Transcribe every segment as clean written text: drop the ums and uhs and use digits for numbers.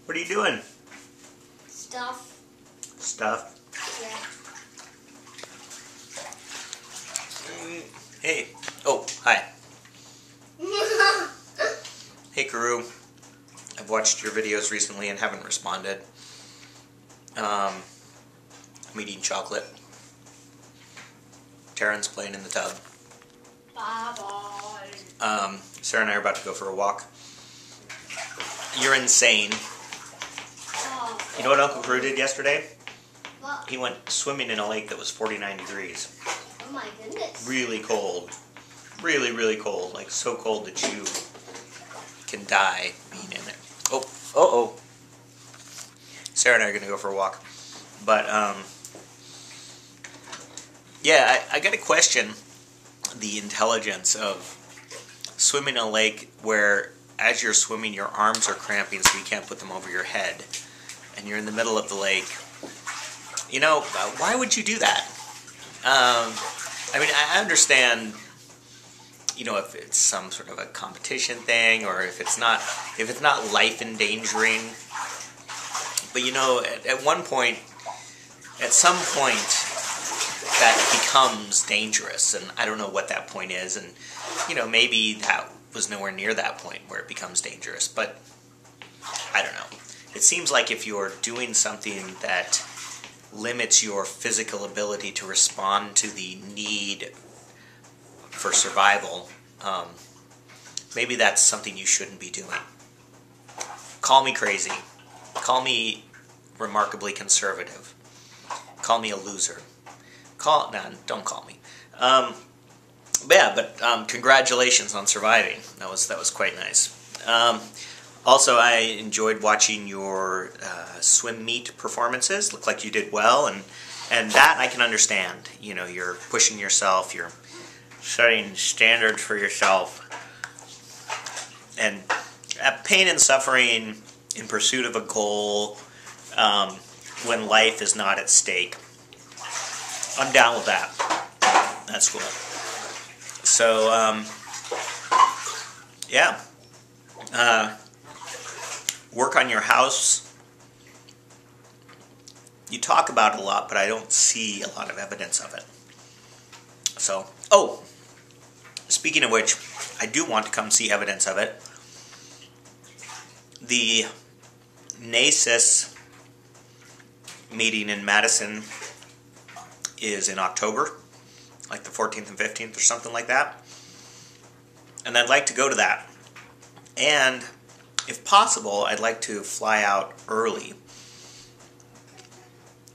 What are you doing? Stuff. Stuff? Yeah. Hey. Oh, hi. Hey, Karu. I've watched your videos recently and haven't responded. I'm eating chocolate. Taryn's playing in the tub. Bye-bye. Sarah and I are about to go for a walk. You're insane. Oh. You know what Uncle Karu did yesterday? What? He went swimming in a lake that was 49 degrees. Oh my goodness. Really cold. Really, really cold. Like so cold that you can die being in it. Oh, uh-oh. Sarah and I are going to go for a walk. But, yeah, I got to question the intelligence of swimming in a lake where, as you're swimming, your arms are cramping so you can't put them over your head. And you're in the middle of the lake. You know, why would you do that? I mean, I understand, you know, if it's some sort of a competition thing or if it's not life endangering. But, you know, at one point, at some point, that becomes dangerous. And I don't know what that point is. And, you know, maybe that was nowhere near that point where it becomes dangerous. But I don't know. It seems like if you're doing something that limits your physical ability to respond to the need for survival, maybe that's something you shouldn't be doing. Call me crazy. Call me remarkably conservative. Call me a loser. Don't call me. But congratulations on surviving. That was quite nice. Also, I enjoyed watching your swim meet performances. Looked like you did well, and that I can understand. You know, you're pushing yourself, you're setting standards for yourself, and pain and suffering in pursuit of a goal when life is not at stake. I'm down with that. That's cool. So, yeah. Work on your house. You talk about it a lot, but I don't see a lot of evidence of it. So, oh, speaking of which, I do want to come see evidence of it. The Nasus meeting in Madison is in October, like the 14th and 15th or something like that. And I'd like to go to that. And if possible, I'd like to fly out early.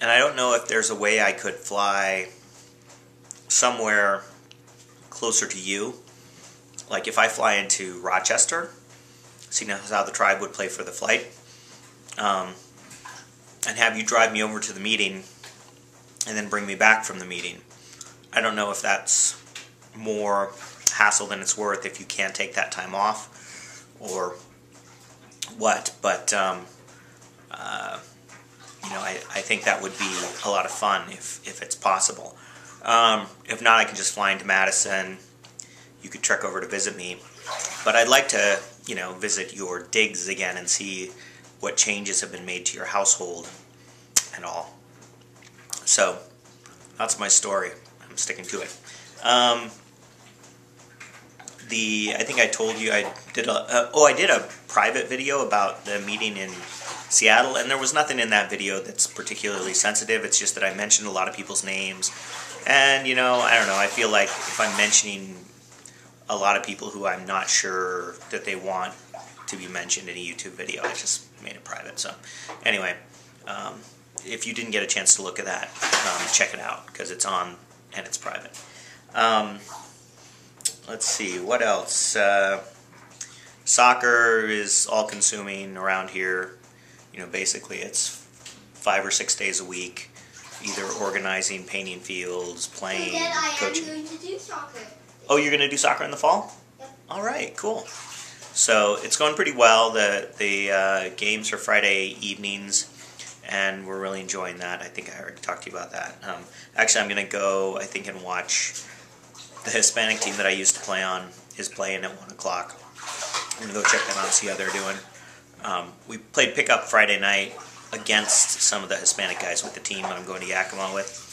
And I don't know if there's a way I could fly somewhere closer to you. Like if I fly into Rochester, seeing as how the tribe would play for the flight, and have you drive me over to the meeting and then bring me back from the meeting. I don't know if that's more hassle than it's worth if you can't take that time off or what, but you know, I think that would be a lot of fun if it's possible. If not, I can just fly into Madison. You could trek over to visit me, but I'd like to, you know, visit your digs again and see what changes have been made to your household and all. So that's my story. I'm sticking to it. I think I told you I did a private video about the meeting in Seattle, and there was nothing in that video that's particularly sensitive. It's just that I mentioned a lot of people's names, and you know, I don't know, I feel like if I'm mentioning a lot of people who I'm not sure that they want to be mentioned in a YouTube video, I just made it private. So anyway, if you didn't get a chance to look at that, check it out, because it's on and it's private. Let's see, what else? Soccer is all-consuming around here. You know, basically it's 5 or 6 days a week, either organizing, painting fields, playing, and then I coaching. am going to do soccer. Oh, you're going to do soccer in the fall? Yep. All right, cool. So it's going pretty well. The games are Friday evenings, and we're really enjoying that. I think I already talked to you about that. Actually, I'm going to go, I think, and watch the Hispanic team that I used to play on is playing at 1 o'clock. I'm going to go check them out and see how they're doing. we played pickup Friday night against some of the Hispanic guys with the team that I'm going to Yakima with,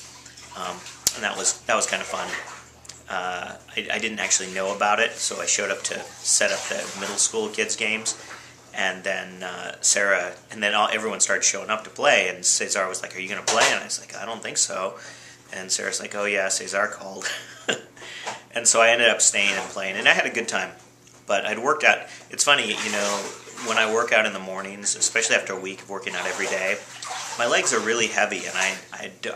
and that was kind of fun. I didn't actually know about it, so I showed up to set up the middle school kids games, and then Sarah, and then everyone started showing up to play, and Cesar was like, "Are you going to play?" And I was like, "I don't think so." And Sarah's like, "Oh yeah, Cesar called." And so I ended up staying and playing, and I had a good time. But I'd worked out. It's funny, when I work out in the mornings, especially after a week of working out every day, my legs are really heavy, and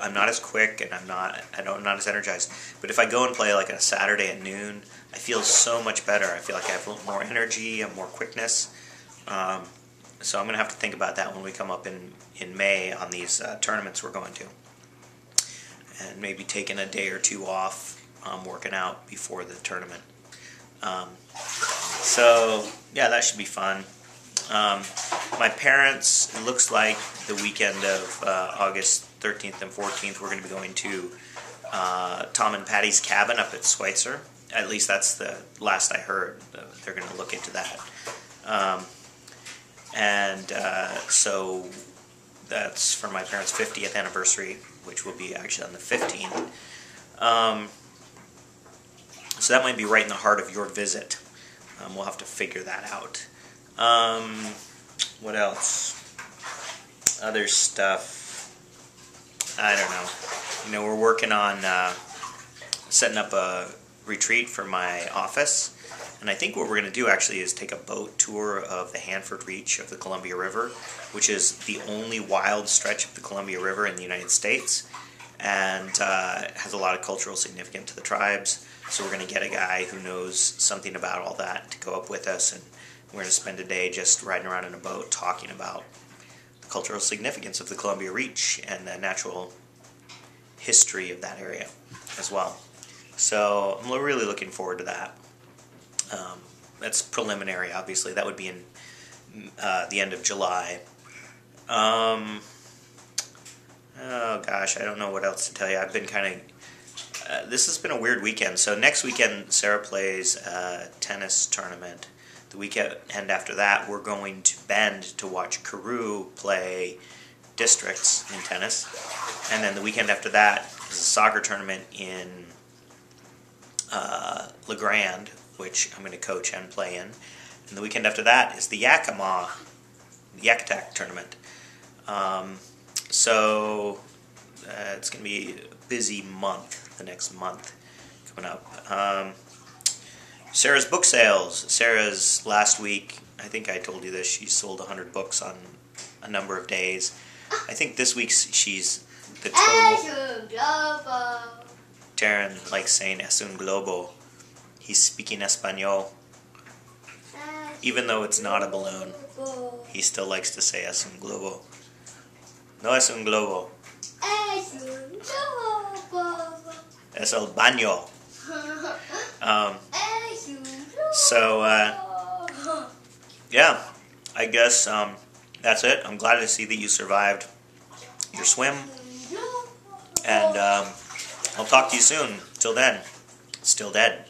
I'm not as quick, and I'm not as energized. But if I go and play like on a Saturday at noon, I feel so much better. I feel like I have a little more energy and more quickness. So I'm going to have to think about that when we come up in May on these tournaments we're going to. And maybe taking a day or two off working out before the tournament. So, yeah, that should be fun. My parents, it looks like the weekend of August 13th and 14th, we're going to be going to Tom and Patty's cabin up at Schweitzer. At least that's the last I heard. They're going to look into that. So that's for my parents' 50th anniversary, which will be actually on the 15th. So that might be right in the heart of your visit. We'll have to figure that out. What else? Other stuff. I don't know. We're working on setting up a retreat for my office. And I think what we're going to do actually is take a boat tour of the Hanford Reach of the Columbia River, which is the only wild stretch of the Columbia River in the United States, and has a lot of cultural significance to the tribes. So we're going to get a guy who knows something about all that to go up with us, and we're going to spend a day just riding around in a boat talking about the cultural significance of the Columbia Reach and the natural history of that area as well. So I'm really looking forward to that. That's preliminary, obviously. That would be in the end of July. Oh gosh, I don't know what else to tell you. I've been kind of... this has been a weird weekend. So next weekend, Sarah plays a tennis tournament. The weekend after that, we're going to Bend to watch Carew play districts in tennis. And then the weekend after that is a soccer tournament in La Grande, which I'm going to coach and play in. And the weekend after that is the Yakutak tournament. So it's going to be a busy month, the next month coming up. Sarah's book sales. Sarah's last week, I think I told you this, she sold 100 books on a number of days. I think this week she's the total... Darren likes saying es un globo. He's speaking Espanol. Even though it's not a balloon, he still likes to say es un globo. No es un globo. Es un globo. Es el baño. So, yeah, I guess that's it. I'm glad to see that you survived your swim. And I'll talk to you soon. Till then, still dead.